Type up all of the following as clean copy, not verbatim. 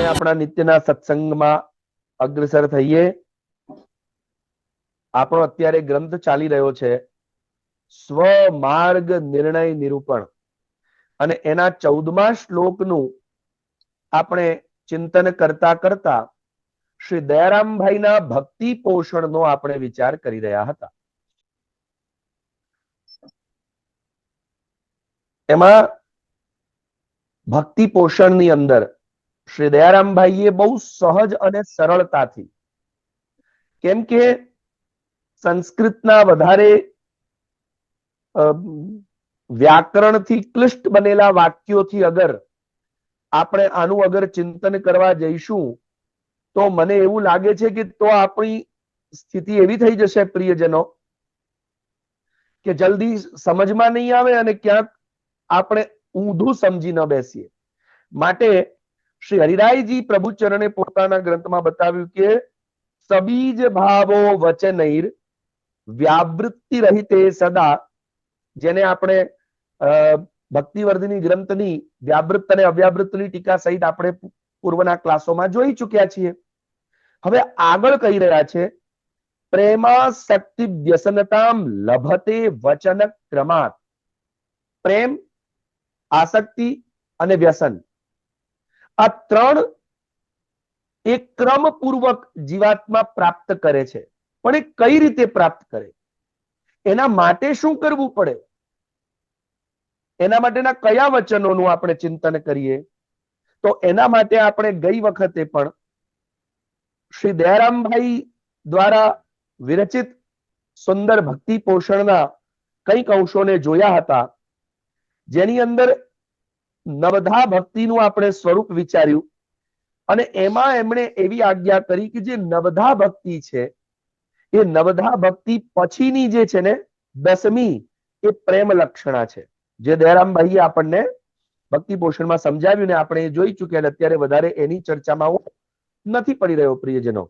આપણે આપણા નિત્યના સત્સંગમાં અગ્રસર થઈએ. આપણો અત્યારે ગ્રંથ ચાલી રહ્યો છે સ્વમાર્ગ નિર્ણય નિરૂપણ, અને એના 14મા શ્લોકનું આપણે ચિંતન કરતા કરતા શ્રી દયારામભાઈના ભક્તિ પોષણનો આપણે વિચાર કરી રહ્યા હતા. એમાં ભક્તિ પોષણની અંદર શ્રી દયારામભાઈએ બહુ સહજ અને સરળતાથી, કેમ કે સંસ્કૃતના વધારે વ્યાકરણથી ક્લિષ્ટ બનેલા વાક્યોથી અગર આપણે આનું અગર ચિંતન કરવા જઈશું તો મને એવું લાગે છે કે તો આપણી સ્થિતિ એવી થઈ જશે પ્રિયજનો કે જલ્દી સમજમાં નહીં આવે અને ક્યાંક આપણે ઊંધું સમજી ન બેસીએ. માટે શ્રી હરિરાયજી પ્રભુચરણે પોતાના ગ્રંથમાં બતાવ્યું કે સબીજ ભાવો વચનૈર વ્યાવૃત્તિ રહિતે સદા, જેને આપણે ભક્તિવર્ધિની ગ્રંથની વ્યાવૃત્ત અને અવ્યાવૃત્તની ટીકા સહિત આપણે પૂર્વના ક્લાસોમાં જોઈ ચૂક્યા છીએ. હવે આગળ કહી રહ્યા છે પ્રેમાસક્તિ વ્યસનતામ લભતે વચન ક્રમાત. પ્રેમ, આસક્તિ અને વ્યસન, આ ત્રણ એક ક્રમપૂર્વક જીવાત્મા પ્રાપ્ત કરે છે. પણ એ કઈ રીતે પ્રાપ્ત કરે, એના માટે શું કરવું પડે, એના માટેના કયા વચનોનું આપણે ચિંતન કરીએ? તો એના માટે આપણે ગઈ વખતે પણ શ્રી દયારામભાઈ દ્વારા વિરચિત સુંદર ભક્તિ પોષણના કંઈક અંશોને જોયા હતા, જેની અંદર નવધા ભક્તિનું આપણે સ્વરૂપ વિચાર્યું, અને એમાં એમણે એવી આજ્ઞા કરી કે જે નવધા ભક્તિ છે એ નવધા ભક્તિ પછીની જે છે ને 10મી, એ પ્રેમ લક્ષણા છે, જે દયારામભાઈએ આપણને ભક્તિ પોષણમાં સમજાવ્યું ને આપણે જોઈ ચૂક્યા. અત્યારે વધારે એની ચર્ચામાં હું નથી પડી રહ્યો પ્રિયજનો.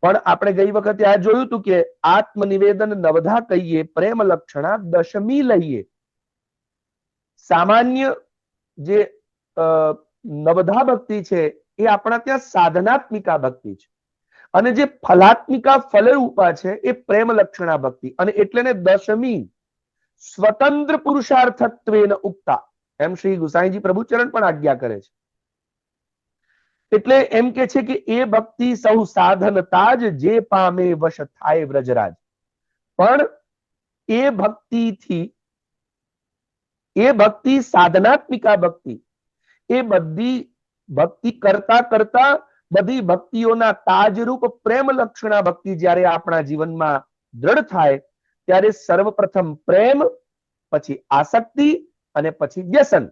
પણ આપણે ગઈ વખતે આ જોયું હતું કે આત્મનિવેદન નવધા કહીએ, પ્રેમ લક્ષણા 10મી લઈએ. સામાન્ય જે નવધા ભક્તિ છે એ આપણા ત્યાં સાધનાત્મિકા ભક્તિ છે, અને જે ફલાત્મિકા ફલરૂપા છે એ પ્રેમ લક્ષણા ભક્તિ, અને એટલે ને 10મી સ્વતંત્ર પુરુષાર્થત્વેન ઉક્તા, એમ શ્રી ગુસાઈજી પ્રભુચરણ પણ આજ્ઞા કરે છે. એટલે એમ કે છે કે એ ભક્તિ સૌ સાધનતા જ જે પામે વશ થાય વ્રજરાજ. પણ એ ભક્તિથી, એ ભક્તિ સાધનાત્મિકા ભક્તિ, એ બધી ભક્તિ કરતા કરતા બધી ભક્તિઓના તાજરૂપ પ્રેમ લક્ષણા ભક્તિ જ્યારે આપણા જીવનમાં દ્રઢ થાય ત્યારે સર્વપ્રથમ પ્રેમ, પછી આસક્તિ અને પછી વ્યસન,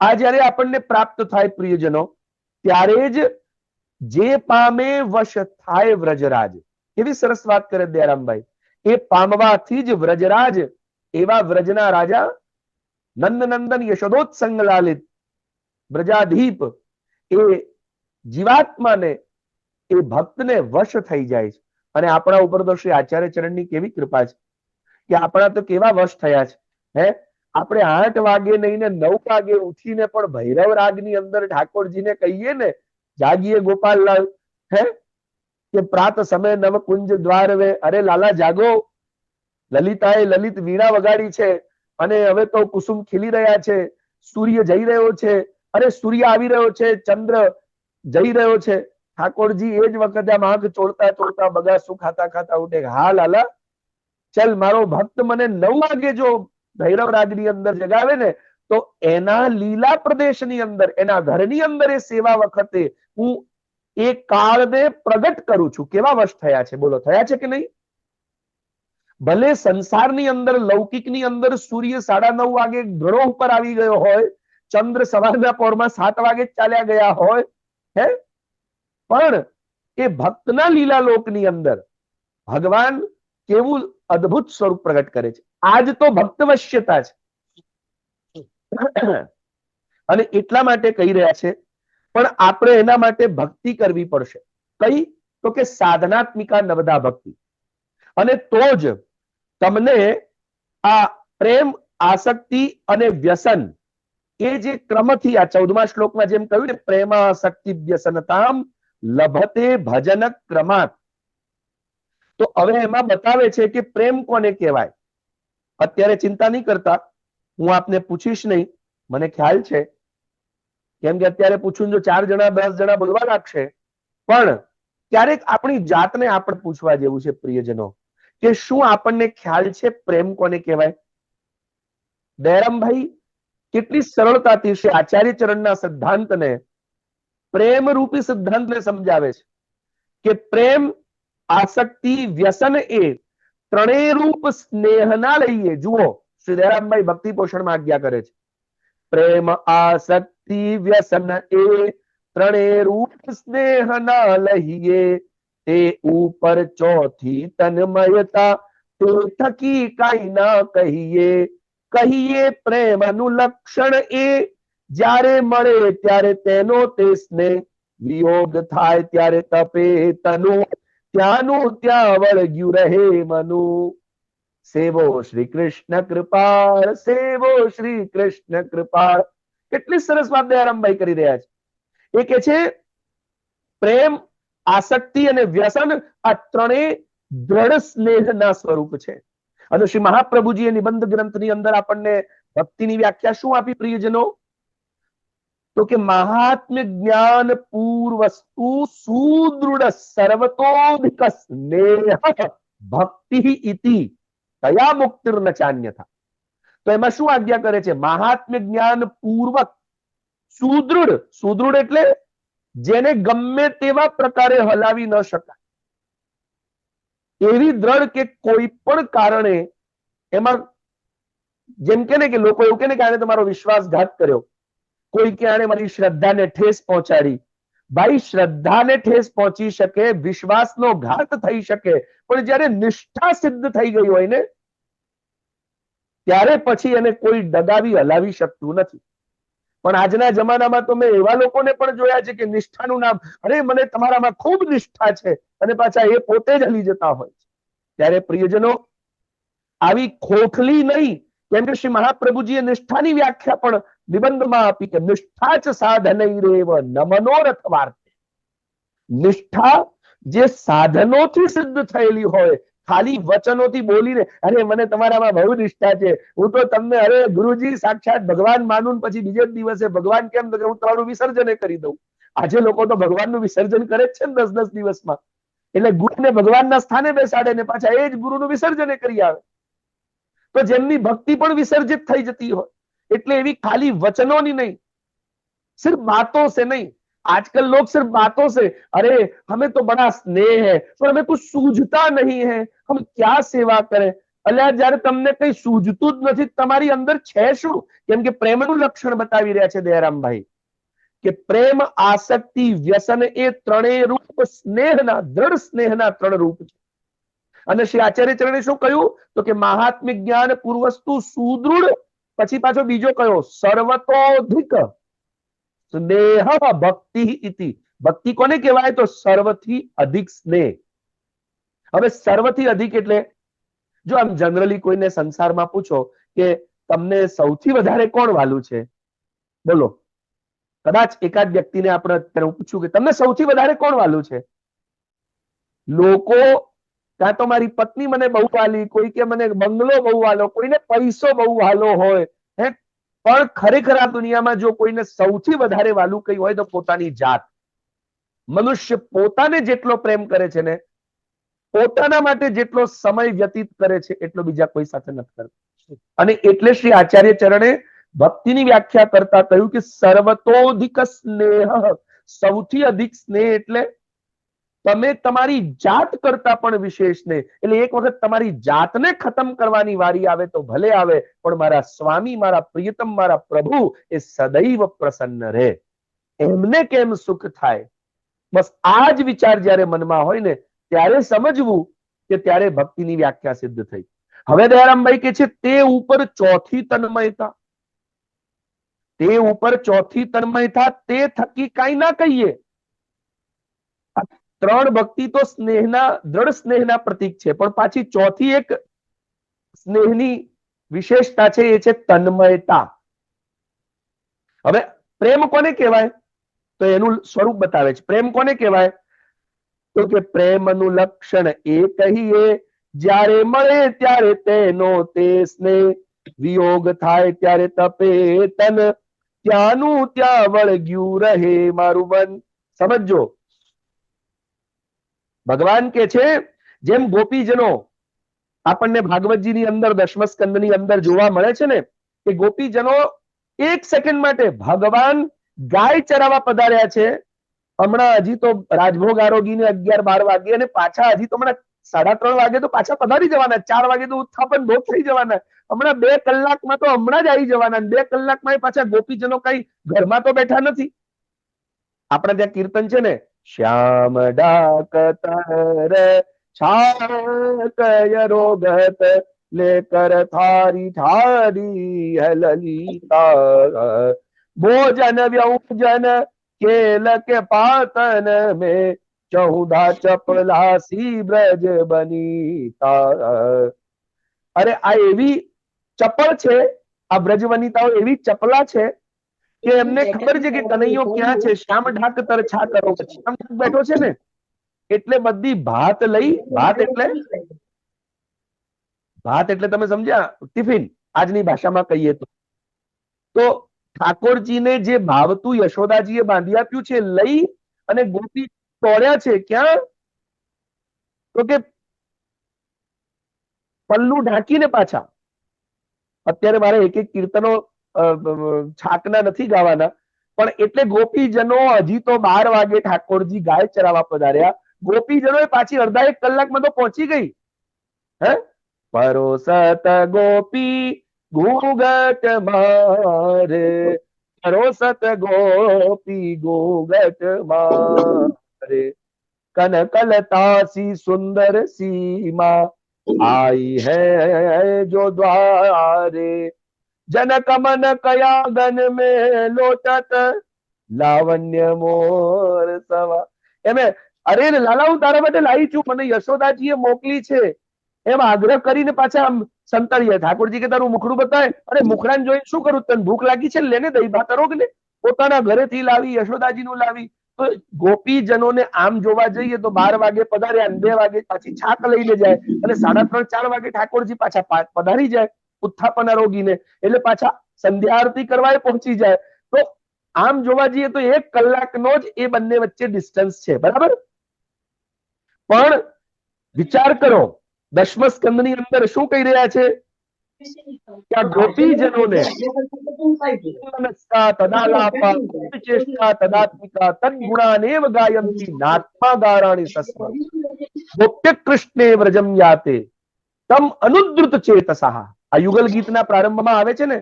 આ જ્યારે આપણને પ્રાપ્ત થાય પ્રિયજનો, ત્યારે જ જે પામે વશ થાય વ્રજરાજ. કેવી સરસ વાત કરે દયારામભાઈ. એ પામવાથી જ વ્રજરાજ, એવા વ્રજના રાજા નંદનંદન યશોદોત્સંગ લાલિત વ્રજાધીપ, એ જીવાત્માને, એ ભક્તને વશ થઈ જાય છે. અને આપણા ઉપર તો શ્રી આચાર્ય ચરણની કેવી કૃપા છે કે આપણા તો કેવા વશ થયા છે. આપણે 8 વાગે નહીં ને 9 વાગે ઉઠીને પણ ભૈરવ રાગની અંદર ઠાકોરજીને કહીએ ને, જાગીએ ગોપાલલાલ, કે પ્રાત સમય નવ કુંજ દ્વાર વે, અરે લાલા જાગો, લલિતાએ લલિત વીણા વગાડી છે અને હવે તો કુસુમ ખીલી રહ્યા છે, સૂર્ય જઈ રહ્યો છે, અરે સૂર્ય આવી રહ્યો છે, ચંદ્ર જઈ રહ્યો છે. ઠાકોરજી એ જ વખતે આમ આંખ ચોળતા ચોળતા બગાસું ખાતા ખાતા ઉઠે, હા લાલા ચલ, મારો ભક્ત મને 9 વાગે જો ભૈરવ રાગની અંદર જગાવે ને તો એના લીલા પ્રદેશની અંદર, એના ઘરની અંદર એ સેવા વખતે હું એ કાળને પ્રગટ કરું છું. કેવા વશ થયા છે, બોલો, થયા છે કે નહીં? ભલે સંસારની અંદર, લૌકિકની અંદર સૂર્ય 9:30 વાગે ગ્રહો ઉપર આવી ગયો હોય, ચંદ્ર સવારના પોરમાં 7 વાગે ચાલ્યા ગયા હોય, પણ એ ભક્તના લીલા લોકની અંદર ભગવાન કેવું અદ્ભુત સ્વરૂપ પ્રગટ કરે છે. આજ તો ભક્તવશ્યતા છે. અને એટલા માટે કહી રહ્યા છે, પણ આપણે એના માટે ભક્તિ કરવી પડશે. કઈ? તો કે સાધનાત્મિકા નવધા ભક્તિ. અને તો જ તમને આ પ્રેમ, આસક્તિ અને વ્યસન, એ જે ક્રમથી આ 14મા શ્લોકમાં જેમ કહ્યું ને, પ્રેમાસક્તિ વ્યસનતામ લભતે ભજન ક્રમાત, તો હવે એમાં બતાવે છે કે પ્રેમ કોને કહેવાય. અત્યારે ચિંતા નહીં કરતા, હું આપને પૂછીશ નહીં, મને ખ્યાલ છે, કેમ કે અત્યારે પૂછું જો 4 જણા 10 જણા બોલવા લાગશે. પણ ક્યારેક આપણી જાતને આપણે પૂછવા જેવું છે પ્રિયજનો, કે શું આપણને ખ્યાલ છે પ્રેમ કોને કહેવાય? દયારામભાઈ કેટલી સરળતાથી શ્રી આચાર્ય ચરણના સિદ્ધાંતને, પ્રેમ રૂપી સિદ્ધાંતને સમજાવે છે કે પ્રેમ, આસક્તિ, વ્યસન એ ત્રણેય રૂપ સ્નેહના લઈએ. જુઓ, શ્રી દયારામભાઈ ભક્તિ પોષણમાં આજ્ઞા કરે છે, પ્રેમ, આસક્તિ, વ્યસન એ ત્રણેય રૂપ સ્નેહના લઈએ, તે ઉપર ચોથી તન્મયતા, તે થકી કાંઈ ના કહીએ. કહીએ પ્રેમનું લક્ષણ એ, જ્યારે મળે ત્યારે તેનો તે સ્નેહ, વિયોગ થાય ત્યારે તપે તનુ, ત્યાંનું ત્યાં વળગ્યું રહે મનું. સેવો શ્રી કૃષ્ણ કૃપાળ, સેવો શ્રી કૃષ્ણ કૃપાળ. કેટલી સરસ વાત દયારામભાઈ કરી રહ્યા છે. એ કે છે પ્રેમ, આસક્તિ અને વ્યસન આ ત્રણેય દ્રઢ સ્નેહના સ્વરૂપ છે. અને શ્રી મહાપ્રભુજીએ નિબંધ ગ્રંથની અંદર આપણને ભક્તિની વ્યાખ્યા શું આપી પ્રિયજનો? તો કે મહાત્મ્ય જ્ઞાન પૂર્વસ્તુ સુદૃઢ સર્વતોધિક સ્નેહ ભક્તિ ઇતિ તયા મુક્તિર્ન ચાન્યથા. તો એમાં શું આજ્ઞા કરે છે? મહાત્મ્ય જ્ઞાન પૂર્વક સુદૃઢ, સુદૃઢ એટલે જેને ગમે તેવા પ્રકારે હલાવી ન શકાય, એવી દ્રઢ કે કોઈ પણ કારણે એમાં, જેમ કે ને કે લોકો એવું કે ને કે આને તમારો વિશ્વાસઘાત કર્યો, કોઈ કે આને મારી શ્રદ્ધાને ઠેસ પહોંચાડી. ભાઈ, શ્રદ્ધાને ઠેસ પહોંચી શકે, વિશ્વાસનો ઘાત થઈ શકે, પણ જ્યારે નિષ્ઠા સિદ્ધ થઈ ગઈ હોય ને, ત્યારે પછી એને કોઈ ડગાવી હલાવી શકતું નથી. પણ આજના જમાનામાં તો મેં એવા લોકોને પણ જોયા છે કે નિષ્ઠાનું નામ, અરે મને તમારામાં ખૂબ નિષ્ઠા છે, અને પાછા એ પોતે જ હલી જતા હોય છે. ત્યારે પ્રિયજનો, આવી ખોખલી નહીં, કેમ કે શ્રી મહાપ્રભુજીએ નિષ્ઠાની વ્યાખ્યા પણ નિબંધમાં આપી કે નિષ્ઠા ચ સાધનૈરેવ ન મનોરથ વાર્તે. નિષ્ઠા જે સાધનોથી સિદ્ધ થયેલી હોય, ખાલી વચનોથી બોલીને, અરે મને તમારામાં બહુ નિષ્ઠા છે, હું તો તમને, અરે ગુરુજી સાક્ષાત ભગવાન માનું, પછી બીજે દિવસે ભગવાન કેમ, તો હું તમારું વિસર્જન કરી દઉં. આજે લોકો તો ભગવાનનું વિસર્જન કરે જ છે ને 10-10 દિવસમાં. એટલે ગુરુને ભગવાનના સ્થાને બેસાડે ને પાછા એ જ ગુરુનું વિસર્જન કરી આવે. તો જેમની ભક્તિ પણ વિસર્જિત થઈ જતી હોય, એટલે એવી ખાલી વચનોની નહીં, सिर्फ बातों से नहीं. आजकल लोग सिर्फ बातों से, अरे हमें तो बड़ा स्नेह है पर हमें कुछ सूझता नहीं है, हम क्या सेवा करें. અલ્યા જ્યારે તમને કઈ સૂઝતું જ નથી, તમારી અંદર છે શું? કેમ કે પ્રેમનું લક્ષણ બતાવી રહ્યા છે દયારામભાઈ, કે પ્રેમ, આસક્તિ, વ્યસન એ ત્રણેય રૂપ સ્નેહના, દ્રઢ સ્નેહના 3 રૂપ છે. અને શ્રી આચાર્ય ચરણે શું કહ્યું? તો કે મહાત્મ્ય જ્ઞાન પૂર્વસ્તુ સુદૃઢ, પછી પાછો બીજો કયો? સર્વતોધિક સ્નેહ ભક્તિ ઇતિ. ભક્તિ કોને કહેવાય? તો સર્વથી અધિક સ્નેહ. હવે સર્વથી અધિક એટલે, જો આમ જનરલી કોઈને સંસારમાં પૂછો કે તમને સૌથી વધારે કોણ વાલું છે, બોલો. કદાચ એકાદ વ્યક્તિને આપણે પૂછ્યું કે તમને સૌથી વધારે કોણ વાલું છે, લોકો કાં તો મારી પત્ની મને બહુ વાલી, કોઈ કે મને બંગલો બહુ વાલો, કોઈને પૈસો બહુ વાલો હોય, હે. પણ ખરેખર આ દુનિયામાં જો કોઈને સૌથી વધારે વાલું કઈ હોય તો પોતાની જાત. મનુષ્ય પોતાને જેટલો પ્રેમ કરે છે ને, પોતાના માટે જેટલો સમય વ્યતીત કરે છે, એટલો બીજા કોઈ સાથે નથી કરતો. અને એટલે શ્રી આચાર્ય ચરણે ભક્તિની વ્યાખ્યા કરતા કહ્યું કે સર્વતોધિક સ્નેહ, સૌથી અધિક સ્નેહ એટલે તમે તમારી જાત કરતા પણ વિશેષ સ્નેહ. એટલે એક વખત તમારી જાતને ખતમ કરવાની વારી આવે તો ભલે આવે, પણ મારા સ્વામી, મારા પ્રિયતમ, મારા પ્રભુ એ સદૈવ પ્રસન્ન રહે, એમને કેમ સુખ થાય. બસ આ જ વિચાર જ્યારે મનમાં હોય ને, ત્યારે સમજવું કે ત્યારે ભક્તિની વ્યાખ્યા સિદ્ધ થઈ. હવે દયારામભાઈ કે છે તે ઉપર ચોથી તન્મયતા, તે ઉપર ચોથી તન્મયતા, તે થકી કાંઈ ના કહીએ. 3 ભક્તિ તો સ્નેહના, દ્રઢ સ્નેહના પ્રતીક છે, પણ પાછી ચોથી એક સ્નેહની વિશેષતા છે, એ છે તન્મયતા. હવે પ્રેમ કોને કહેવાય? તો એનું સ્વરૂપ બતાવે છે. પ્રેમ કોને કહેવાય? તો કે પ્રેમનું લક્ષણ એ કહીએ, જ્યારે મળે ત્યારે તેનો તે સ્નેહ, વિયોગ થાય ત્યારે તપે તન, ત્યાંનું ત્યાં વળગ્યું રહે મારું મન. સમજો, ભગવાન કે છે જેમ ગોપીજનો આપણને ભાગવતજીની અંદર દશમ સ્કંદની અંદર જોવા મળે છે ને, કે ગોપીજનો એક સેકન્ડ માટે ભગવાન ગાય ચરાવવા પધાર્યા છે. હમણાં હજી તો રાજભોગ આરોગીને 11-12 વાગે, અને પાછા હજી તો હમણાં 3:30 વાગે તો પાછા પધારી જવાના, 4 વાગે તો ઉત્થાપન ભોગ થઈ જવાના, હમણાં 2 કલાકમાં તો હમણાં જ આવી જવાના. 2 કલાકમાં પાછા ગોપીજનો કઈ ઘરમાં તો બેઠા નથી. આપણે ત્યાં કીર્તન છે ને, શ્યામ ડાકતર છાકય રોગત લેકર થારી થારી લલિતા, ભોજન વ્યૌજન केल के पातन में 14 चपलासी ब्रज बनीता. अरे આ એવી ચપળ છે, આ બ્રજવનિતાઓ એવી ચપલા છે કે એમને ખબર છે કે કનૈયો ક્યાં છે. શ્યામ ઢાક તરછા કરો, શ્યામ ઢાક બેઠો છે ને, એટલે બધી ભાત લઈ, ભાત એટલે તમે સમજ્યા, ટિફિન આજની ભાષામાં કહીએ તો ઠાકોરજીને જે ભાવતું યશોદાજીએ બાંધી આપ્યું છે લઈ અને ગોપી દોડ્યા છે. ક્યાં? તો કે પલ્લું ઢાંકીને પાછા. અત્યારે મારે એક એક કીર્તનો છાકના નથી ગાવાના, પણ એટલે ગોપીજનો હજી તો 12 વાગે ઠાકોરજી ગાય ચરાવવા પધાર્યા, ગોપીજનો પાછી અડધા 1 કલાકમાં તો પહોંચી ગઈ. હે પરોસત ગોપી ઘૂંઘટ મારે, પરોસત ગોપી ઘૂંઘટ મારે, कनकलता सी सुंदर सीमा आई है जो द्वारे, जनक मन कयागन में लोटत लावण्य मोर सवा. એમે અરે લાલા હું તારા માટે લાવી છું, મને યશોદાજીએ મોકલી છે એમ આગ્રહ કરીને પાછા સંતળીએ. ઠાકોરજી કે તારું મુખડું બતાય. અરે મુખડાને જોઈને શું કરું, તને ભૂખ લાગી છે લેને દહીં ભાત રોગ ને. પોતાના ઘરેથી લાવી, યશોદાજીનું લાવી. તો ગોપીજનોને આમ જોવા જઈએ તો 12 વાગે પધાર્યા, 2 વાગે પાછી છાક લઈને જાય, અને 3:30-4 વાગે ઠાકોરજી પાછા પધારી જાય ઉત્થાપન આરોગીને, એટલે પાછા સંધ્યા આરતી કરવા પહોંચી જાય. તો આમ જોવા જઈએ તો 1 કલાકનો જ એ બંને વચ્ચે ડિસ્ટન્સ છે, બરાબર. પણ વિચાર કરો, દશમ સ્કંદની અંદર શું કહી રહ્યા છે કે આ ગોપીજનોને ગોપ્ય કૃષ્ણે વ્રજમ યાતે તમ અનુદ્રુત ચેતસઃ. આ યુગલ ગીતના પ્રારંભમાં આવે છે ને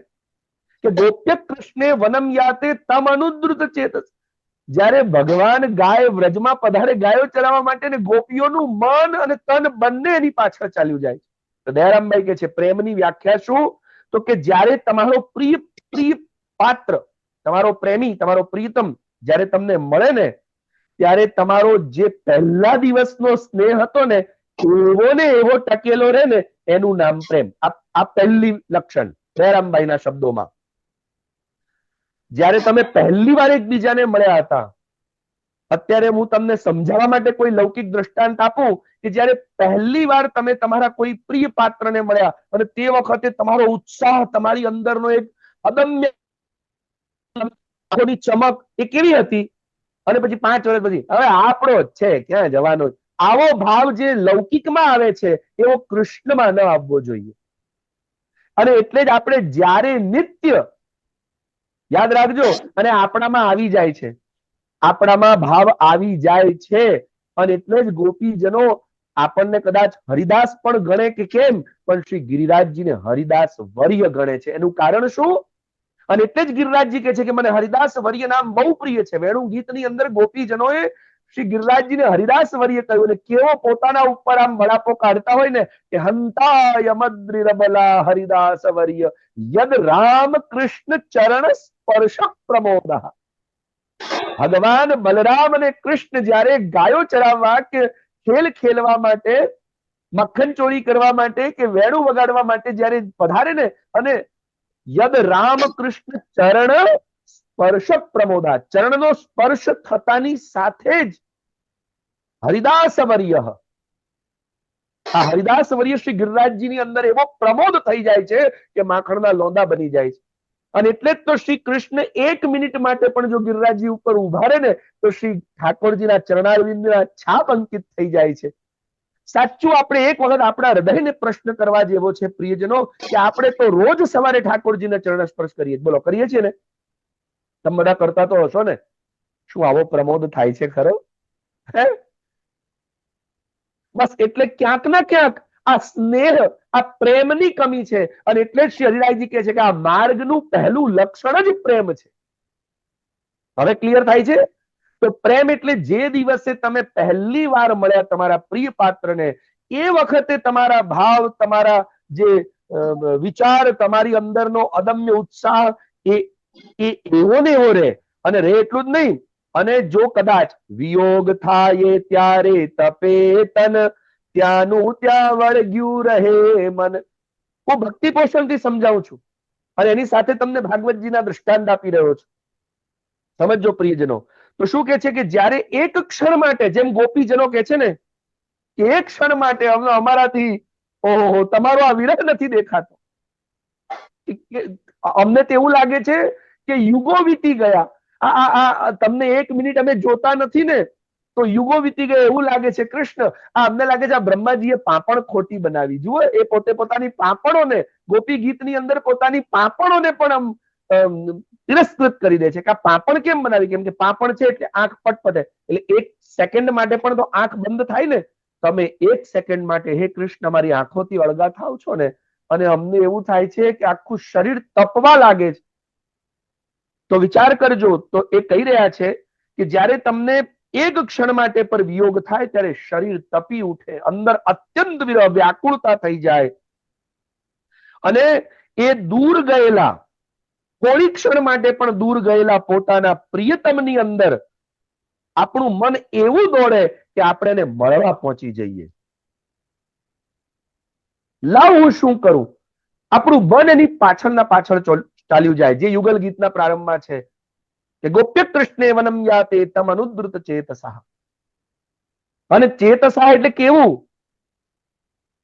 કે ગોપ્ય કૃષ્ણે વનમ યાતે તમ અનુદ્રુત ચેતસ. જ્યારે ભગવાન ગાય વ્રજમાં પધારે ગાયો ચરાવવા માટે, ને ગોપીઓનું મન અને તન બંને એની પાછળ ચાલ્યું જાય છે. તો દયારામભાઈ કે છે પ્રેમની વ્યાખ્યા શું? તો કે જ્યારે તમારો પ્રિય પાત્ર, તમારો પ્રેમી, તમારો પ્રિયતમ જ્યારે તમને મળે ને, ત્યારે તમારો જે પહેલા દિવસનો સ્નેહ હતો ને, એવો ને એવો ટકેલો રહે ને, એનું નામ પ્રેમ. આ પહેલી લક્ષણ દયારામભાઈના શબ્દોમાં. જ્યારે તમે પહેલી વાર એકબીજાને મળ્યા હતા, અત્યારે હું તમને સમજાવવા માટે કોઈ લૌકિક દ્રષ્ટાંત આપું કે જ્યારે પહેલી વાર તમે તમારા કોઈ પ્રિય પાત્રને મળ્યા, અને તે વખતે તમારો ઉત્સાહ, તમારી અંદરનો એક અદમ્ય ચમક એ કેવી હતી, અને પછી 5 વર્ષ પછી હવે આપણો જ છે, ક્યાં જવાનો, આવો ભાવ જે લૌકિકમાં આવે છે એવો કૃષ્ણમાં ન આવવો જોઈએ. અને એટલે જ આપણે જ્યારે નિત્ય, યાદ રાખજો, અને આપણામાં આવી જાય છે, આપણામાં ભાવ આવી જાય છે, અને એટલે જ ગોપીજનો આપણને કદાચ હરિદાસ પણ ગણે કે કેમ, પણ શ્રી ગિરિરાજજીને હરિદાસ વર્ય ગણે છે. એનું કારણ શું? અને એટલે જ ગિરિરાજજી કહે છે કે મને હરિદાસ વર્ય નામ બહુ પ્રિય છે. વેણુ ગીતની અંદર ગોપીજનોએ શ્રી ગિરિરાજજીને હરિદાસ વર્ય કહ્યું, અને કેવો પોતાના ઉપર આમ બળાપો કાઢતા હોય ને કે હંતાય મદ્રિરબલા હરિદાસ વર્ય યદ રામ કૃષ્ણ ચરણ સ્પર્શ પ્રમોદ. ભગવાન બલરામ અને કૃષ્ણ જ્યારે ગાયો ચરાવવા કે ખેલ ખેલવા માટે, મક્ખન ચોરી કરવા માટે કે વેણુ વગાડવા માટે જ્યારે પધારે ને, અને યદ રામ કૃષ્ણ ચરણ સ્પર્શ પ્રમોદા, ચરણનો સ્પર્શ થતાની સાથે જ હરિદાસવર્ય, આ હરિદાસવર્ય શ્રી ગિરિરાજજીની અંદર એવો પ્રમોદ થઈ જાય છે કે માખણના લોંદા બની જાય છે. અને એટલે જ તો શ્રી કૃષ્ણ 1 મિનિટ માટે પણ જો ગિરિરાજજી ઉપર ઉભા રહે ને તો શ્રી ઠાકોરજીના ચરણારવિંદના છાપ અંકિત થઈ જાય છે. સાચું આપણે એક વખત આપણા હૃદયને પ્રશ્ન કરવા જેવો છે પ્રિયજનો, કે આપણે તો રોજ સવારે ઠાકોરજીના ચરણ સ્પર્શ કરીએ, બોલો કરીએ છીએ ને? તમે બધા કરતા તો હશો ને? શું આવો પ્રમોદ થાય છે ખરો? હે? બસ એટલે ક્યાંક ના ક્યાંક આ સ્નેહ, આ પ્રેમની કમી છે. અને એટલે જ શ્રી હરિરાયજી કહે છે કે આ માર્ગનું પહેલું લક્ષણ જ પ્રેમ છે. હવે ક્લિયર થાય છે? તો પ્રેમ એટલે જે દિવસે તમે પહેલી વાર મળ્યા તમારા પ્રિય પાત્રને, એ વખતે તમારા ભાવ, તમારા જે વિચાર, તમારી અંદરનો અદમ્ય ઉત્સાહ એ એવો ને એવો રહે. અને રહે એટલું જ નહીં, અને જો કદાચ વિયોગ થાય ત્યારે તપે તન, ત્યાંનું ત્યાં વળગ્યું રહે મન. હું ભક્તિ પોષણથી સમજાવું છું અને એની સાથે તમને ભાગવતજીના દૃષ્ટાંત આપી રહ્યો છું. સમજો પ્રિયજનો. તો શું કે છે કે જ્યારે એક ક્ષણ માટે, જેમ ગોપીજનો કે છે ને કે એક ક્ષણ માટે અમારાથી ઓહો તમારો આ વિરહ નથી દેખાતો, અમને તો એવું લાગે છે કે યુગો વીતી ગયા. આ તમને 1 મિનિટ અમે જોતા નથી ને તો યુગો વીતી ગયા એવું લાગે છે કૃષ્ણ. અમને લાગે છે આ બ્રહ્માજીએ પાંપણ ખોટી બનાવી. જુઓ, એ પોતે પોતાની પાંપણોને, ગોપી ગીતની અંદર પોતાની પાંપણોને પણ તિરસ્કૃત કરી દે છે કે આ પાંપણ કેમ બનાવી? કેમ કે પાંપણ છે એટલે આંખ પટપટે, એટલે 1 સેકન્ડ માટે પણ તો આંખ બંધ થાય ને. તમે 1 સેકન્ડ માટે હે કૃષ્ણ અમારી આંખોથી અળગા થાવ છો ને, અને અમને એવું થાય છે કે આખું શરીર તપવા લાગે છે. તો વિચાર કરજો, તો એ કહી રહ્યા છે કે જ્યારે તમને એક ક્ષણ માટે પર વિયોગ થાય ત્યારે શરીર તપી ઉઠે, અંદર અત્યંત વિરહ, વ્યાકુળતા થઈ જાય. અને એ દૂર ગયેલા, થોડી ક્ષણ માટે પણ દૂર ગયેલા પોતાના પ્રિયતમની અંદર આપણું મન એવું દોડે કે આપણે એને મળવા પહોંચી જઈએ. લાવ હું શું કરું, આપણું મન એની પાછળના પાછળ ચાલ્યું જાય. જે યુગલ ગીતના પ્રારંભમાં છે કે ગોપ્ય કૃષ્ણે વનમ યાતે તમ અનુદ્રુત ચેતસા. અને ચેતસા એટલે કેવું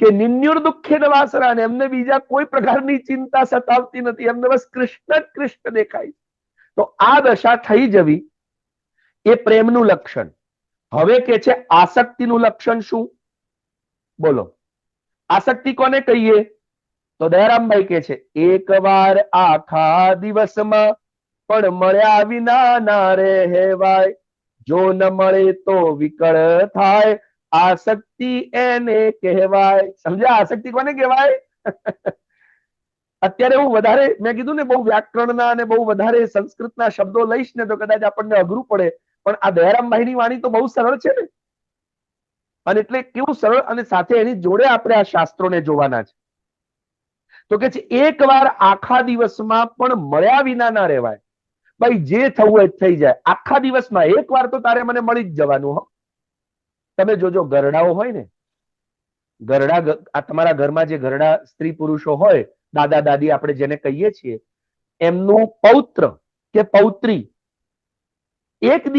કે નિન્યુર દુઃખે વાસરા, ને એમને બીજા કોઈ પ્રકારની ચિંતા સતાવતી નથી, એમને બસ કૃષ્ણ જ કૃષ્ણ દેખાય. તો આ દશા થઈ જવી એ પ્રેમનું લક્ષણ. હવે કે છે આસક્તિનું લક્ષણ શું? બોલો, આસક્તિ કોને કહીએ? તો દયારામભાઈ કે છે એકવાર આખા દિવસમાં પણ મળ્યા વિના ના રહેવાય, જો ન મળે તો વિકળ થાય, આસક્તિ એને કહેવાય. સમજ્યા? આસક્તિ કોને કહેવાય? અત્યારે હું વધારે, મેં કીધું ને, બહુ વ્યાકરણના અને બહુ વધારે સંસ્કૃતના શબ્દો લઈશ ને તો કદાચ આપણને અઘરું પડે, પણ આ દયારામભાઈની વાણી તો બહુ સરળ છે ને. અને એટલે કેવું સરળ, અને સાથે એની જોડે આપણે આ શાસ્ત્રોને જોવાના છે. તો કે છે એકવાર આખા દિવસમાં પણ મળ્યા વિના ના રહેવાય. ભાઈ જે થવું હોય થઈ જાય, આખા દિવસમાં એકવાર તો તારે મને મળી જ જવાનું. હો, તમે જોજો ગરડાઓ હોય ને, ગરડા, આ તમારા ઘરમાં જે ગરડા સ્ત્રી પુરુષો હોય, દાદા દાદી આપણે જેને કહીએ છીએ, એમનું પૌત્ર કે પૌત્રી એક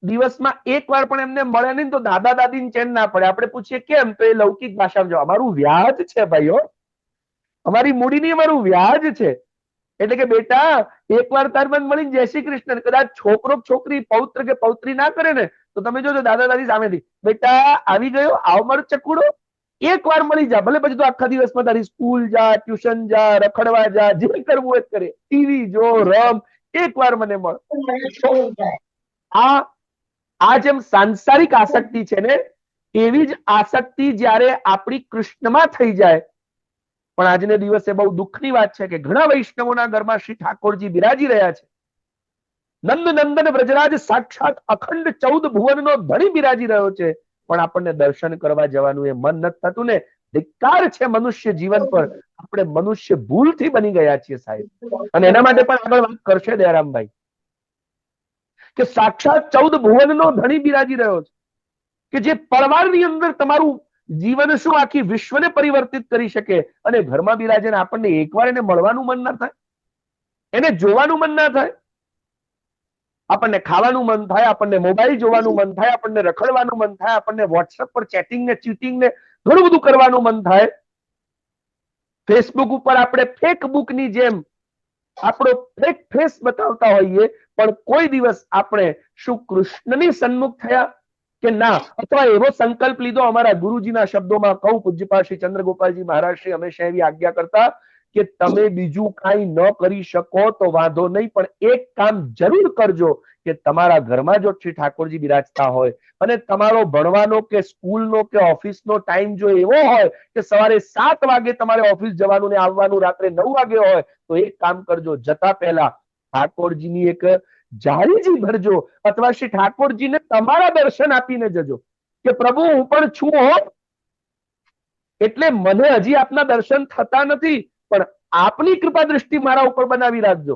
દિવસમાં એકવાર પણ એમને મળે નહીં તો દાદા દાદીને ચેન ના પડે. આપણે પૂછીએ કેમ, તો એ લૌકિક ભાષામાં જો અમારું વ્યાજ છે ભાઈઓ, અમારી મૂડીની અમારું વ્યાજ છે. એટલે કે બેટા એકવાર તાર મને મળી જય શ્રી કૃષ્ણ. કદાચ છોકરો છોકરી, પૌત્ર કે પૌત્રી ના કરે ને તો તમે જોજો દાદા દાદી સામેથી, બેટા આવી ગયો, આવ મારો ચકુડો, એકવાર મળી જા. ભલે પછી તો આખા દિવસમાં તારી સ્કૂલ જા, ટ્યુશન જા, રખડવા જા, જે કરવું હોય કરે, ટીવી જો, રમ, એકવાર મને મળ. આ જેમ સાંસારિક આસક્તિ છે ને, એવી જ આસક્તિ જ્યારે આપણી કૃષ્ણમાં થઈ જાય. પણ આજને દિવસે બહુ દુઃખની વાત છે કે ઘણા વૈષ્ણવોના ઘરમાં શ્રી ઠાકોરજી બિરાજી રહ્યા છે. નંદ નંદન વ્રજરાજ સાક્ષાત અખંડ 14 ભુવનનો ધણી બિરાજી રહ્યો છે, પણ આપણને દર્શન કરવા જવાનું એ મન નથી થતું ને. ધિક્કાર છે મનુષ્ય જીવન પર. આપણે મનુષ્ય ભૂલથી બની ગયા છીએ સાહેબ. અને એના માટે પણ આગળ વાત કરશે દયારામભાઈ કે સાક્ષાત 14 ભુવનનો ધણી બિરાજી રહ્યો છે, કે જે પરવારની અંદર તમારું જીવન શું આખી વિશ્વને પરિવર્તિત કરી શકે, અને ઘરમાં બિરાજે આપણને એકવાર એને મળવાનું મન ના થાય, એને જોવાનું મન ના થાય. આપણને ખાવાનું મન થાય, આપણને મોબાઈલ જોવાનું મન થાય, આપણને રખડવાનું મન થાય, આપણને વોટ્સએપ પર ચેટિંગ ને ચીટિંગ ને ઘણું બધું કરવાનું મન થાય. ફેસબુક ઉપર આપણે ફેક બુક ની જેમ આપણો ફેક ફેસ બતાવતા હોઈએ, પણ કોઈ દિવસ આપણે શું કૃષ્ણની સન્મુખ થયા કે ના? અથવા એવો સંકલ્પ લીધો, અમારા ગુરુજીના શબ્દોમાં કહું, પૂજ્યપાદ શ્રી ચંદ્રગોપાલજી મહારાજ શ્રી હંમેશા એવી આજ્ઞા કરતા કે તમે બીજું કાંઈ ન કરી શકો તો વાંધો નહીં, પણ એક કામ જરૂર કરજો કે તમારા ઘરમાં જો શ્રી ઠાકોરજી બિરાજતા હોય અને તમારો ભણવાનો કે સ્કૂલનો કે ઓફિસનો ટાઈમ જો એવો હોય કે સવારે 7 વાગે તમારે ઓફિસ જવાનું ને આવવાનું રાત્રે 9 વાગે હોય, તો એક કામ કરજો, જતા પહેલા ઠાકોરજીની એક જાળીજી ભરજો અથવા શ્રી ઠાકોરજીને તમારા દર્શન આપીને જજો કે પ્રભુ હું પણ છું હો, એટલે મને હજી આપના દર્શન થતા નથી, પણ આપની કૃપા દૃષ્ટિ મારા ઉપર બનાવી રાખજો.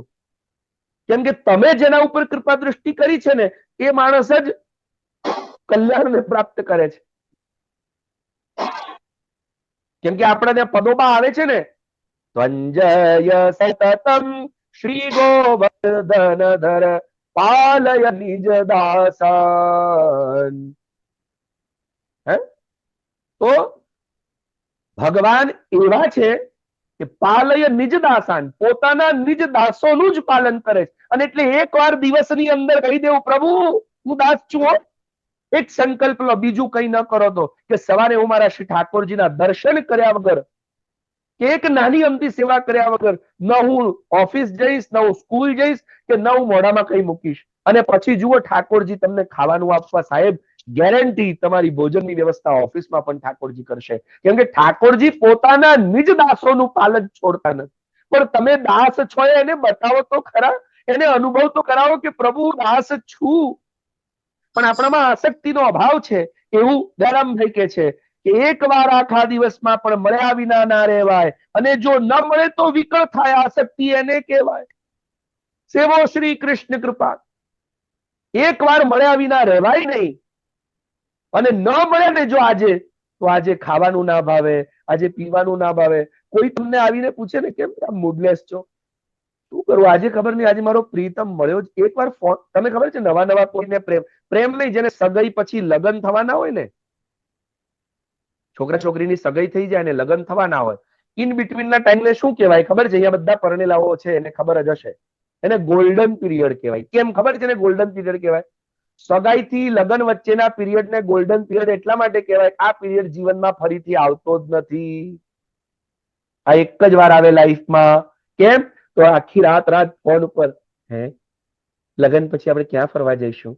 કેમ કે તમે જેના ઉપર કૃપા દૃષ્ટિ કરી છે ને એ માણસ જ કલ્યાણને પ્રાપ્ત કરે છે. કેમ કે આપણા ત્યાં પદોમાં આવે છે ને, ત્વંજય સતતમ શ્રી ગોવર્ધન ધર પાલય નિજ દાસન. તો ભગવાન એવા છે કે પાલય નિજ દાસાન, પોતાના નિજ દાસોનું જ પાલન કરે છે. અને એટલે એકવાર દિવસની અંદર કહી દેવું, પ્રભુ હું દાસ છું હો. એક સંકલ્પ લો, બીજું કઈ ન કરો તો કે સવારે હું મારા શ્રી ઠાકોરજીના દર્શન કર્યા વગર કે એક નાની અમથી સેવા કર્યા વગર ન હું ઓફિસ જઈશ, ન હું સ્કૂલ જઈશ, કે ન હું મોઢામાં કઈ મૂકીશ. અને પછી જુઓ ઠાકોરજી તમને ખાવાનું આપવા, સાહેબ ગેરંટી તમારી ભોજનની વ્યવસ્થા ઓફિસમાં પણ ઠાકોરજી કરશે. કેમ કે ઠાકોરજી પોતાના નિજ દાસોનું પાલન છોડતા નથી. પણ તમે દાસ છો એને બતાવો તો ખરા, એને અનુભવ તો કરાવો કે પ્રભુ દાસ છું. પણ આપણામાં આસક્તિનો અભાવ છે. એવું દયારામભાઈ કે છે કે એકવાર આખા દિવસમાં પણ મળ્યા વિના ના રહેવાય, અને જો ન મળે તો વિકળ થાય, આસક્તિ એને કહેવાય. સેવો શ્રી કૃષ્ણ કૃપા. એકવાર મળ્યા વિના રહેવાય નહીં, અને ન મળે ને જો આજે, તો આજે ખાવાનું ના ભાવે, આજે પીવાનું ના ભાવે. કોઈ તમને આવીને પૂછે ને કેમ મૂડલેસ છો, શું કરું આજે ખબર નહીં, આજે મારો પ્રીતમ મળ્યો જ. એકવાર ફોન, તમે ખબર છે નવા નવા કોઈને પ્રેમ નહીં, જેને સગાઈ પછી લગ્ન થવાના હોય ને, છોકરા છોકરીની સગાઈ થઈ જાય ને લગ્ન થવાના હોય, ઇન બિટવીન ના ટાઈમને શું કહેવાય ખબર છે? અહીંયા બધા પરણેલાઓ છે એને ખબર જ હશે, એને ગોલ્ડન પીરિયડ કહેવાય. કેમ ખબર છે ને ગોલ્ડન પીરિયડ કહેવાય? સગાઈ થી લગ્ન વચ્ચેના પીરિયડ ને ગોલ્ડન પીરિયડ એટલા માટે કહેવાય, આ પીરિયડ જીવનમાં ફરીથી આવતો જ નથી. આ એક જ વાર આવે લાઈફમાં. કેમ? તો આખી રાત રાત ફોન ઉપર, હે લગ્ન પછી આપણે ક્યાં ફરવા જઈશું,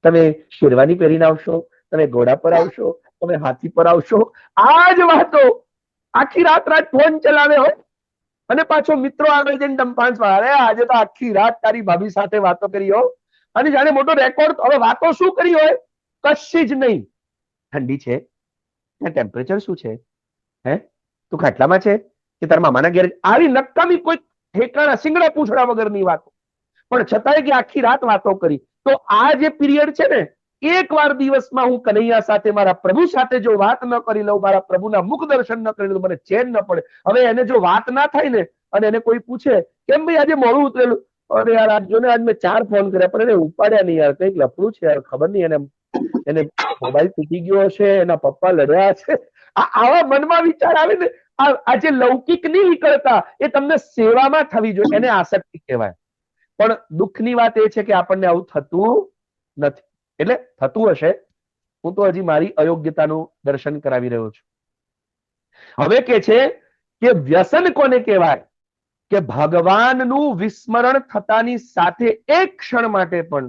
તમે શેરવાની પહેરીને આવશો, તમે ઘોડા પર આવશો, તમે હાથી પર આવશો. આ જ વાતો આખી રાત રાત ફોન ચલાવે હોય, અને પાછો મિત્રો આગળ જઈને ટંપાંચ મારે, આજે તો આખી રાત તારી ભાભી સાથે વાતો કરી હો. અને જાણે મોટો રેકોર્ડ. હવે વાતો શું કરી હોય? કશી જ નહીં. ઠંડી છે, ત્યાં ટેમ્પરેચર શું છે, હે તું ખાટલામાં છે કે તારા મામાના ઘેર? આવી નકામી કોઈ ઠેકાણા સિંગડા પૂછડા વગરની વાતો. પણ છતાંય કે આખી રાત વાતો કરી. તો આ જે પીરિયડ છે ને, એકવાર દિવસમાં હું કનૈયા સાથે, મારા પ્રભુ સાથે જો વાત ન કરી લઉં, મારા પ્રભુના મુખ દર્શન ન કરી લઉં, મને ચેન ન પડે. હવે એને જો વાત ના થાય ને, અને એને કોઈ પૂછે કેમ ભાઈ આજે મોડું ઉતરેલું, અરે યાર આજ જો ને આજ મેં 4 ફોન કર્યા પણ એને ઉપાડ્યા નહીં યાર, કઈક લફડું છે યાર, ખબર નહીં એને મોબાઈલ તૂટી ગયો હશે, એના પપ્પા લડ્યા છે. આવા મનમાં વિચાર આવે ને, આ જે લૌકિક નહીં નીકળતા, એ તમને સેવામાં થવી જોઈએ, એને આસક્તિ કહેવાય. પણ દુઃખની વાત એ છે કે આપણને આવું થતું નથી. એટલે થતું હશે, હું તો હજી મારી અયોગ્યતાનું દર્શન કરાવી રહ્યો છું. હવે કે છે કે વ્યસન કોને કહેવાય? કે ભગવાનનું વિસ્મરણ થતાની સાથે એક ક્ષણ માટે પણ,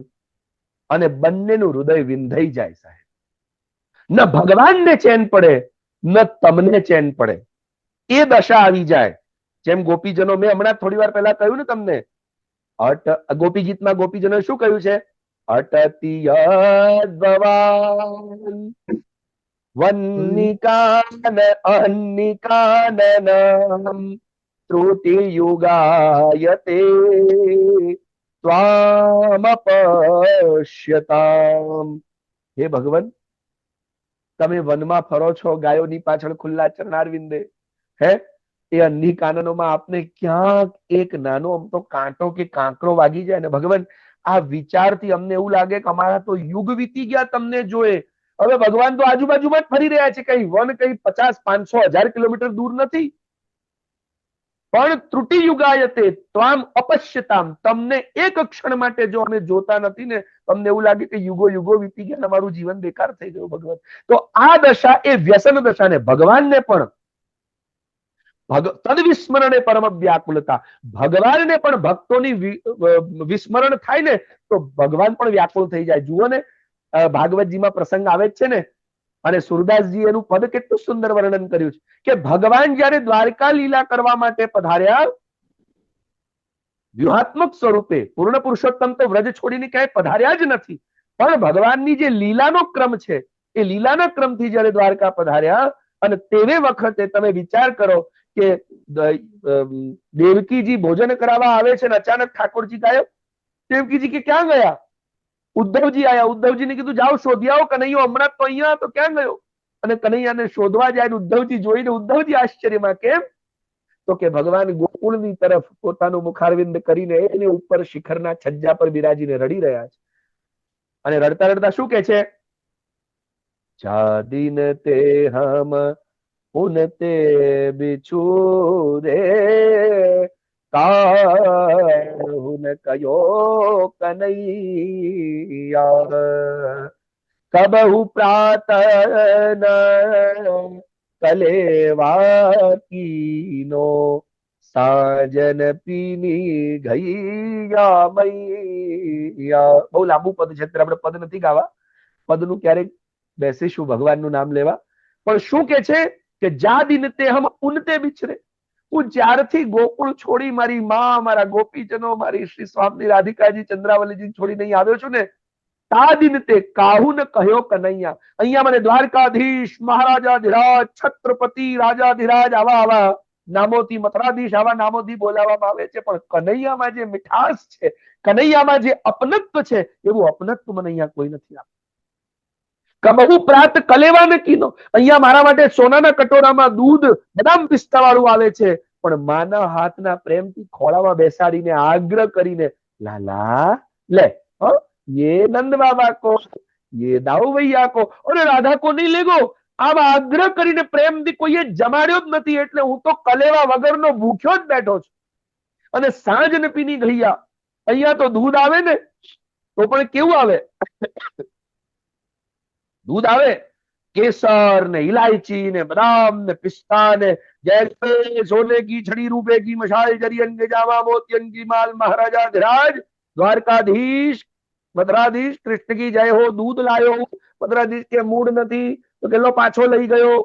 અને બંનેનું હૃદય વિંધાઈ જાય સાહેબ. ન ભગવાનને ચેન પડે, ન તમને ચેન પડે, એ દશા આવી જાય. જેમ ગોપીજનો, મેં હમણાં થોડી વાર પહેલા કહ્યું ને તમને, ગોપી ગીતમાં ગોપીજનો શું કહ્યું છે? અટતિય ભવાન વન્નિકાન અન્નિકાનનમ ત્રુટિ યુગાયતે ત્વામપશ્યતામ. હે ભગવાન, તમે વનમાં ફરો છો, ગાયોની પાછળ ખુલ્લા ચરણારવિંદે, હે એ અન્ની કાનનોમાં આપને ક્યાંક એક નાનો અમથો કાંટો કે કાંકરો વાગી જાય ને ભગવાન, આ વિચારથી અમને એવું લાગે કે અમારા તો યુગ વીતી ગયા તમને જોયે. હવે ભગવાન તો આજુબાજુમાં જ ફરી રહ્યા છે, કઈ વન કઈ 50, 500, 1000 કિલોમીટર દૂર નથી. પણ ત્રુટિ યુગાયતે ત્વામ અપશ્યતામ, તમને એક ક્ષણ માટે જો અમે જોતા નથી ને, તમને એવું લાગે કે યુગો યુગો વીતી ગયા, અમારું જીવન બેકાર થઈ ગયું ભગવાન. તો આ દશા એ વ્યસન દશા ને ભગવાનને પણ તદ વિસ્મરણે પરમ વ્યાકુલતા, ભગવાનને પણ ભક્તોની વિસ્મરણ થાય ને તો ભગવાન પણ વ્યાકુળ થઈ જાય. જુઓ ને ભાગવતજીમાં પ્રસંગ આવે જ છે ને, અને સુરદાસજી એનું પદ કેટલું સુંદર વર્ણન કર્યું છે કે ભગવાન જયારે દ્વારકા લીલા કરવા માટે પધાર્યા, વ્યૂહાત્મક સ્વરૂપે, પૂર્ણ પુરુષોત્તમ તો વ્રજ છોડીને ક્યાંય પધાર્યા જ નથી, પણ ભગવાનની જે લીલાનો ક્રમ છે એ લીલાના ક્રમથી જયારે દ્વારકા પધાર્યા, અને તેવે વખતે તમે વિચાર કરો કે દેવકીજી ભોજન કરાવવા આવે છે ને અચાનક ઠાકોરજી ગાયબ. દેવકીજી કે ક્યાં ગયા? ઉદ્ધવજી આયા. ઉદ્ધવજીને કીધું જાઓ શોધી આવો કનૈયો, હમણાં તો અહીંયા તો ક્યાં ગયો? અને કનૈયાને શોધવા જાય. ઉદ્ધવજી જોઈને ઉદ્ધવજી આશ્ચર્યમાં, કેમ? તો કે ભગવાન ગોકુળની તરફ પોતાનું મુખારવિંદ કરીને એની ઉપર શિખરના છજ્જા પર બિરાજીને રડી રહ્યા છે. અને રડતા રડતા શું કે છે? જાદિન તે હમ ઉનતે બિછુરે કાહુન કયો કનૈયા, કબહુ પ્રાત કલેવા કીનો, સાજન પીની ગૈયા મૈયા. બહુ લાંબુ પદ છે, અત્યારે આપણે પદ નથી ગાવા, પદનું ક્યારેક બેસીશું ભગવાનનું નામ લેવા. પણ શું કે છે કે જા દિન તે હમ ઉનતે બિછરે, હું જ્યારથી ગોકુળ છોડી મારી માં, મારા ગોપીજનો, મારી શ્રી સ્વામી રાધિકાજી, ચંદ્રાવલીજી છોડીને અહીં આવ્યો છું ને, તા દિન તે કાહુન કહ્યો કનૈયા. અહીંયા મને દ્વારકાધીશ, મહારાજાધિરાજ, છત્રપતિ, રાજાધિરાજ આવા આવા નામોથી, મથરાધીશ આવા નામોથી બોલાવવામાં આવે છે, પણ કનૈયામાં જે મીઠાશ છે, કનૈયામાં જે અપનત્વ છે, એવું અપનત્વ મને અહીંયા કોઈ નથી આપ્યું. કબહુ પ્રાત કલેવાને કીનો, અહીંયા મારા માટે સોનાના કટોરામાં દૂધ બદામ પિસ્તા વાળું આવે છે, પણ માના હાથના પ્રેમથી ખોળામાં બેસાડીને આગ્રહ કરીને, લાલા લે, ये नंद बाबा को, ये दाऊ भैया को, और राधा को नहीं लेगो. આમ આગ્રહ કરીને પ્રેમથી કોઈએ જમાડ્યો જ નથી, એટલે હું તો કલેવા વગરનો ભૂખ્યો જ બેઠો છું. અને સાંજ ને પીની ગૈયા, અહીંયા તો દૂધ આવે ને તો પણ કેવું આવે? દૂધ આવે કેસર ને ઇલાયચી ને બદામ ને પિસ્તા ને, જૈસે સોને કી છડી રૂપે કી મશાલ જરિયન के जावा मोतियन की माल, महाराजा धीराज દ્વારકાધીશ મધરાધીશ કૃષ્ણ કી જય હો. દૂધ લાયો, મધરાધીશ કે મૂડ નથી તો કેટલો પાછો લઈ ગયો.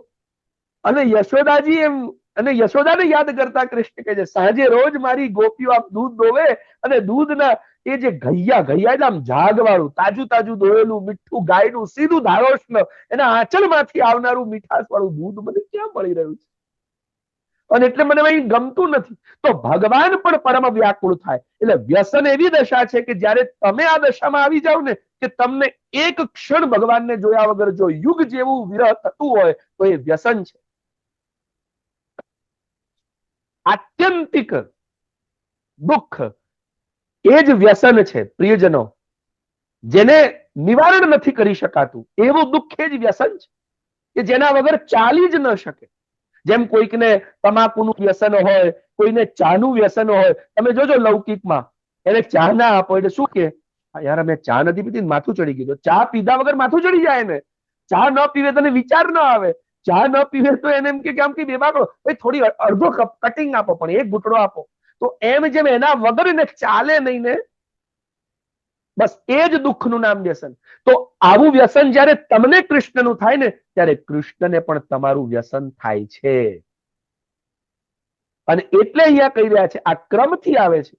અને યશોદાજી એમ, અને યશોદાને યાદ કરતા કૃષ્ણ કે છે, સાંજે રોજ મારી ગોપીઓ આમ દૂધ દોવે, અને દૂધના એ જે ઘૈયા, ઘૈયા એટલે આમ જાગ વાળું તાજું તાજું દોયેલું મીઠું ગાયનું સીધું ધારોષ્ણ, એના આંચળમાંથી આવનારું મીઠાશ વાળું દૂધ મને ક્યાં મળી રહ્યું છે? અને એટલે મને અહીં ગમતું નથી. તો ભગવાન પણ પરમ વ્યાકુળ થાય. એટલે વ્યસન એવી દશા છે કે જયારે તમે આ દશામાં આવી જાવ ને, કે તમને એક ક્ષણ ભગવાનને જોયા વગર જો યુગ જેવું વિરહ થતું હોય તો એ વ્યસન છે. આત્યંતિક દુઃખ એ જ વ્યસન છે પ્રિયજનો, જેને નિવારણ નથી કરી શકાતું એવું દુઃખ એ જ વ્યસન છે કે જેના વગર ચાલી જ ન શકે. જેમ કોઈકને તમાકુનું વ્યસન હોય, કોઈને ચાનું વ્યસન હોય. તમે જોજો લૌકિકમાં એને ચા ના આપો એટલે શું કે, યાર અમે ચા નથી પીધી, માથું ચડી ગયું. ચા પીધા વગર માથું ચડી જાય ને. ચા ન પીવે તને વિચાર ન આવે. ચા ન પીવે તો એને એમ કે આમ કે બેબાકડો થોડી અડધો કપ કટિંગ આપો, પણ એક ઘૂંટડો આપો. તો એમ જેમ એના વગર એને ચાલે નહીં ને, બસ એ જ દુઃખનું નામ વ્યસન. તો આવું વ્યસન જયારે તમને કૃષ્ણનું થાય ને, ત્યારે કૃષ્ણને પણ તમારું વ્યસન થાય છે. અને એટલે અહીંયા કહી રહ્યા છે, આ ક્રમથી આવે છે.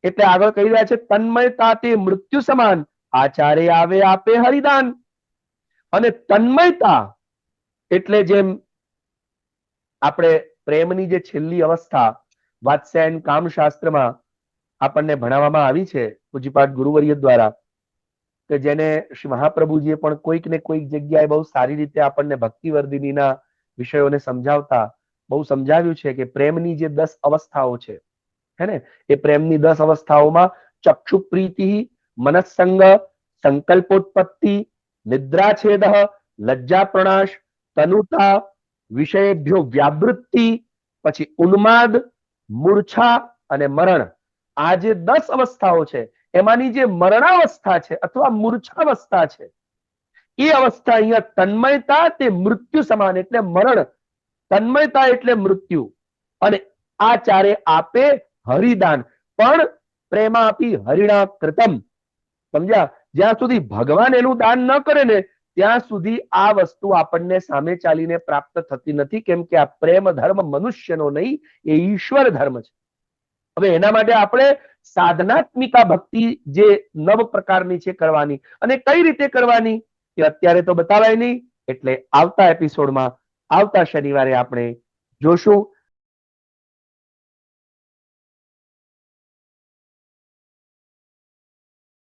એટલે આગળ કહી રહ્યા છે, તન્મયતા તે મૃત્યુ સમાન, આચારે આવે આપે હરિદાન. અને તન્મયતા એટલે જેમ આપણે પ્રેમની જે છેલ્લી અવસ્થા વાત્સ્યાયન કામશાસ્ત્રમાં આપણને ભણાવવામાં આવી છે પૂજ્યપાઠ ગુરુવર્ય દ્વારા, કે જેને શ્રી મહાપ્રભુજીએ પણ કોઈક ને કોઈક જગ્યાએ બહુ સારી રીતે આપણને ભક્તિવર્ધિનીના વિષયોને સમજાવતા બહુ સમજાવ્યું છે કે પ્રેમની જે 10 અવસ્થાઓ છે, હે ને, એ પ્રેમની 10 અવસ્થાઓમાં ચક્ષુ પ્રીતિ, મનસ્સંગ, સંકલ્પોત્પત્તિ, નિદ્રાછેદ, લજ્જા પ્રણાશ, તનુતા, વિષયેભ્યો વ્યાવૃત્તિ, પછી ઉન્માદ, મૂર્છા અને મરણ. આ જે 10 અવસ્થાઓ છે એમાંની જે મરણાવસ્થા છે અથવા મૂર્છાવસ્થા છે એ અવસ્થા અહીંયા તન્મયતા તે મૃત્યુ સમાન એટલે મરણ, તન્મયતા એટલે મૃત્યુ. અને આ ચારે આપે હરિદાન, પણ પ્રેમાપી હરિણા કૃતમ. સમજ્યા? જ્યાં સુધી ભગવાન એનું દાન ન કરે ને ત્યાં સુધી આ વસ્તુ આપણને સામે ચાલીને પ્રાપ્ત થતી નથી, કેમ કે આ પ્રેમ ધર્મ મનુષ્યનો નહીં, એ ઈશ્વર ધર્મ છે. હવે એના માટે આપણે સાધનાત્મિકા ભક્તિ જે નવ પ્રકારની છે કરવાની. અને કઈ રીતે કરવાની એ અત્યારે તો બતાવાય નહીં, એટલે આવતા એપિસોડમાં આવતા શનિવારે આપણે જોશું